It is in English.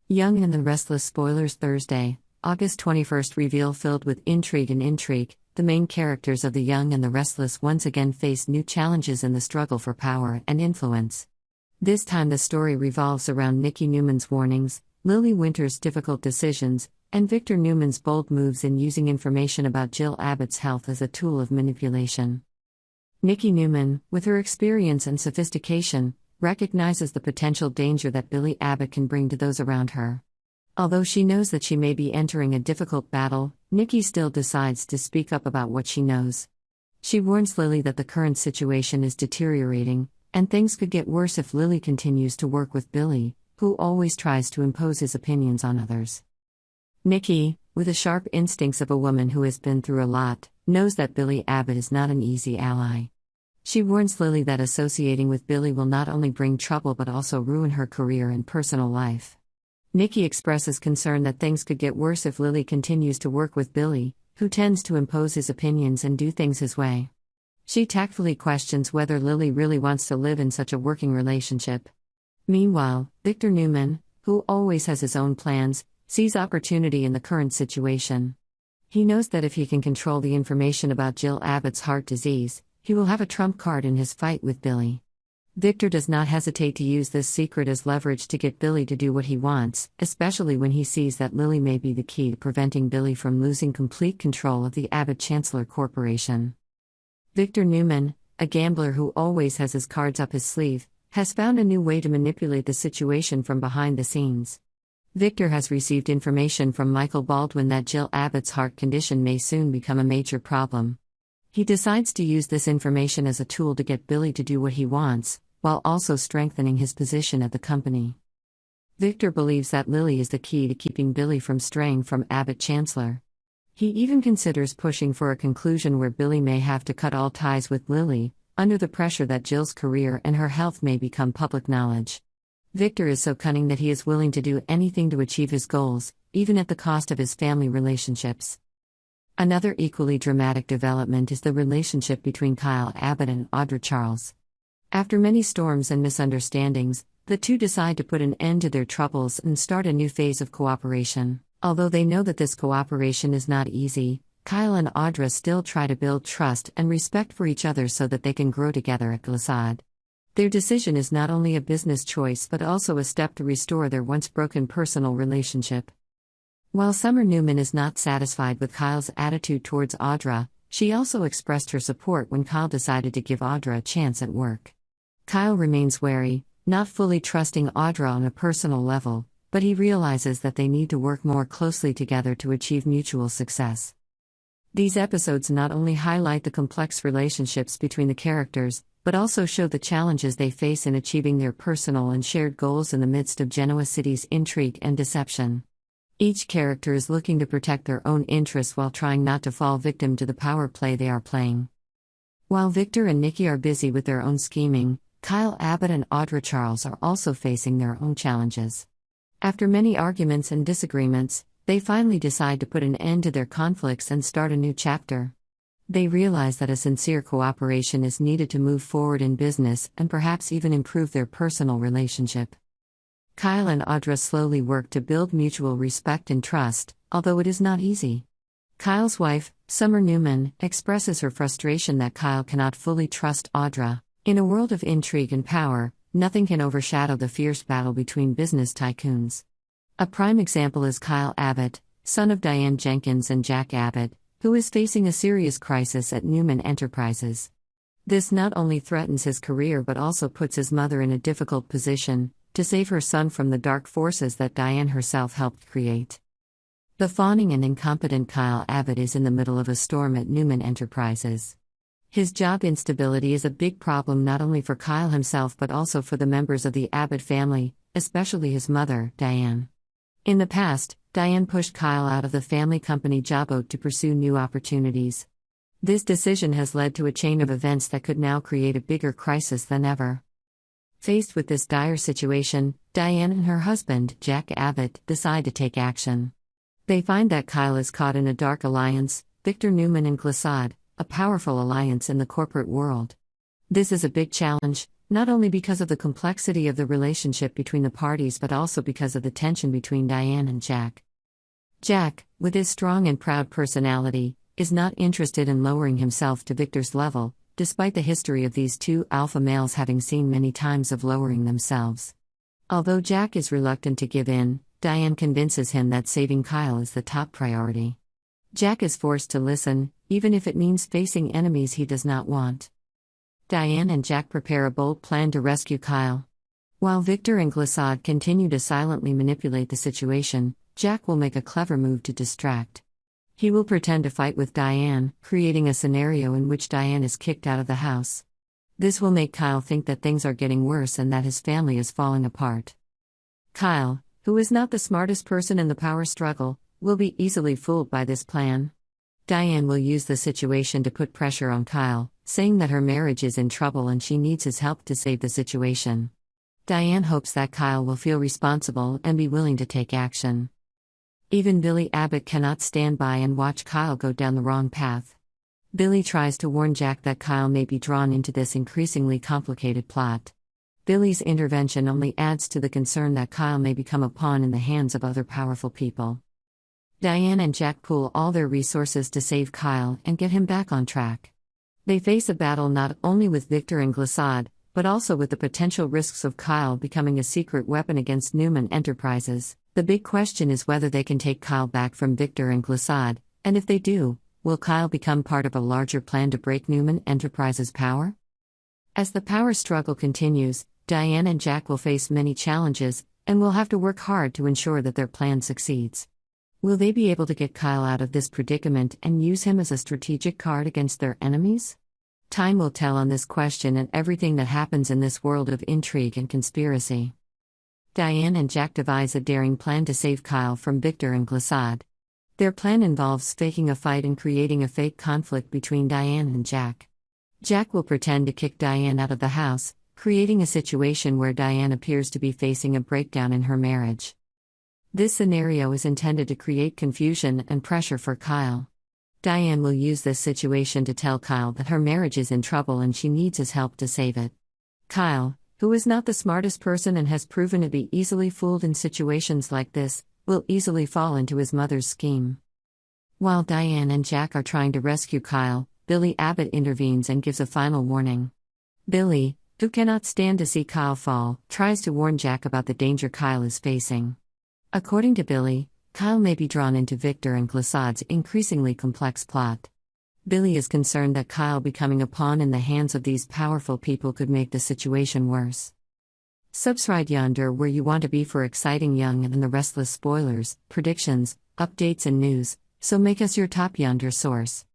Young and the Restless spoilers Thursday, August 21st reveal filled with intrigue and intrigue. The main characters of The Young and the Restless once again face new challenges in the struggle for power and influence. This time the story revolves around Nikki Newman's warnings, Lily Winter's difficult decisions, and Victor Newman's bold moves in using information about Jill Abbott's health as a tool of manipulation. Nikki Newman, with her experience and sophistication, recognizes the potential danger that Billy Abbott can bring to those around her. Although she knows that she may be entering a difficult battle, Nikki still decides to speak up about what she knows. She warns Lily that the current situation is deteriorating, and things could get worse if Lily continues to work with Billy, who always tries to impose his opinions on others. Nikki, with the sharp instincts of a woman who has been through a lot, knows that Billy Abbott is not an easy ally. She warns Lily that associating with Billy will not only bring trouble but also ruin her career and personal life. Nikki expresses concern that things could get worse if Lily continues to work with Billy, who tends to impose his opinions and do things his way. She tactfully questions whether Lily really wants to live in such a working relationship. Meanwhile, Victor Newman, who always has his own plans, sees opportunity in the current situation. He knows that if he can control the information about Jill Abbott's heart disease, he will have a trump card in his fight with Billy. Victor does not hesitate to use this secret as leverage to get Billy to do what he wants, especially when he sees that Lily may be the key to preventing Billy from losing complete control of the Abbott Chancellor Corporation. Victor Newman, a gambler who always has his cards up his sleeve, has found a new way to manipulate the situation from behind the scenes. Victor has received information from Michael Baldwin that Jill Abbott's heart condition may soon become a major problem. He decides to use this information as a tool to get Billy to do what he wants, while also strengthening his position at the company. Victor believes that Lily is the key to keeping Billy from straying from Abbott Chancellor. He even considers pushing for a conclusion where Billy may have to cut all ties with Lily, under the pressure that Jill's career and her health may become public knowledge. Victor is so cunning that he is willing to do anything to achieve his goals, even at the cost of his family relationships. Another equally dramatic development is the relationship between Kyle Abbott and Audra Charles. After many storms and misunderstandings, the two decide to put an end to their troubles and start a new phase of cooperation. Although they know that this cooperation is not easy, Kyle and Audra still try to build trust and respect for each other so that they can grow together at Glissade. Their decision is not only a business choice but also a step to restore their once broken personal relationship. While Summer Newman is not satisfied with Kyle's attitude towards Audra, she also expressed her support when Kyle decided to give Audra a chance at work. Kyle remains wary, not fully trusting Audra on a personal level, but he realizes that they need to work more closely together to achieve mutual success. These episodes not only highlight the complex relationships between the characters, but also show the challenges they face in achieving their personal and shared goals in the midst of Genoa City's intrigue and deception. Each character is looking to protect their own interests while trying not to fall victim to the power play they are playing. While Victor and Nikki are busy with their own scheming, Kyle Abbott and Audra Charles are also facing their own challenges. After many arguments and disagreements, they finally decide to put an end to their conflicts and start a new chapter. They realize that a sincere cooperation is needed to move forward in business and perhaps even improve their personal relationship. Kyle and Audra slowly work to build mutual respect and trust, although it is not easy. Kyle's wife, Summer Newman, expresses her frustration that Kyle cannot fully trust Audra. In a world of intrigue and power, nothing can overshadow the fierce battle between business tycoons. A prime example is Kyle Abbott, son of Diane Jenkins and Jack Abbott, who is facing a serious crisis at Newman Enterprises. This not only threatens his career but also puts his mother in a difficult position, to save her son from the dark forces that Diane herself helped create. The fawning and incompetent Kyle Abbott is in the middle of a storm at Newman Enterprises. His job instability is a big problem not only for Kyle himself but also for the members of the Abbott family, especially his mother, Diane. In the past, Diane pushed Kyle out of the family company Jabot to pursue new opportunities. This decision has led to a chain of events that could now create a bigger crisis than ever. Faced with this dire situation, Diane and her husband, Jack Abbott, decide to take action. They find that Kyle is caught in a dark alliance, Victor Newman and Glissade, a powerful alliance in the corporate world. This is a big challenge, not only because of the complexity of the relationship between the parties but also because of the tension between Diane and Jack. Jack, with his strong and proud personality, is not interested in lowering himself to Victor's level, despite the history of these two alpha males having seen many times of lowering themselves. Although Jack is reluctant to give in, Diane convinces him that saving Kyle is the top priority. Jack is forced to listen, even if it means facing enemies he does not want. Diane and Jack prepare a bold plan to rescue Kyle. While Victor and Glissade continue to silently manipulate the situation, Jack will make a clever move to distract. He will pretend to fight with Diane, creating a scenario in which Diane is kicked out of the house. This will make Kyle think that things are getting worse and that his family is falling apart. Kyle, who is not the smartest person in the power struggle, will be easily fooled by this plan. Diane will use the situation to put pressure on Kyle, saying that her marriage is in trouble and she needs his help to save the situation. Diane hopes that Kyle will feel responsible and be willing to take action. Even Billy Abbott cannot stand by and watch Kyle go down the wrong path. Billy tries to warn Jack that Kyle may be drawn into this increasingly complicated plot. Billy's intervention only adds to the concern that Kyle may become a pawn in the hands of other powerful people. Diane and Jack pool all their resources to save Kyle and get him back on track. They face a battle not only with Victor and Glissade, but also with the potential risks of Kyle becoming a secret weapon against Newman Enterprises. The big question is whether they can take Kyle back from Victor and Glissade, and if they do, will Kyle become part of a larger plan to break Newman Enterprises' power? As the power struggle continues, Diane and Jack will face many challenges, and will have to work hard to ensure that their plan succeeds. Will they be able to get Kyle out of this predicament and use him as a strategic card against their enemies? Time will tell on this question and everything that happens in this world of intrigue and conspiracy. Diane and Jack devise a daring plan to save Kyle from Victor and Glissade. Their plan involves faking a fight and creating a fake conflict between Diane and Jack. Jack will pretend to kick Diane out of the house, creating a situation where Diane appears to be facing a breakdown in her marriage. This scenario is intended to create confusion and pressure for Kyle. Diane will use this situation to tell Kyle that her marriage is in trouble and she needs his help to save it. Kyle, who is not the smartest person and has proven to be easily fooled in situations like this, will easily fall into his mother's scheme. While Diane and Jack are trying to rescue Kyle, Billy Abbott intervenes and gives a final warning. Billy, who cannot stand to see Kyle fall, tries to warn Jack about the danger Kyle is facing. According to Billy, Kyle may be drawn into Victor and Glissade's increasingly complex plot. Billy is concerned that Kyle becoming a pawn in the hands of these powerful people could make the situation worse. Subscribe yonder where you want to be for exciting young and the restless spoilers, predictions, updates and news, so make us your top yonder source.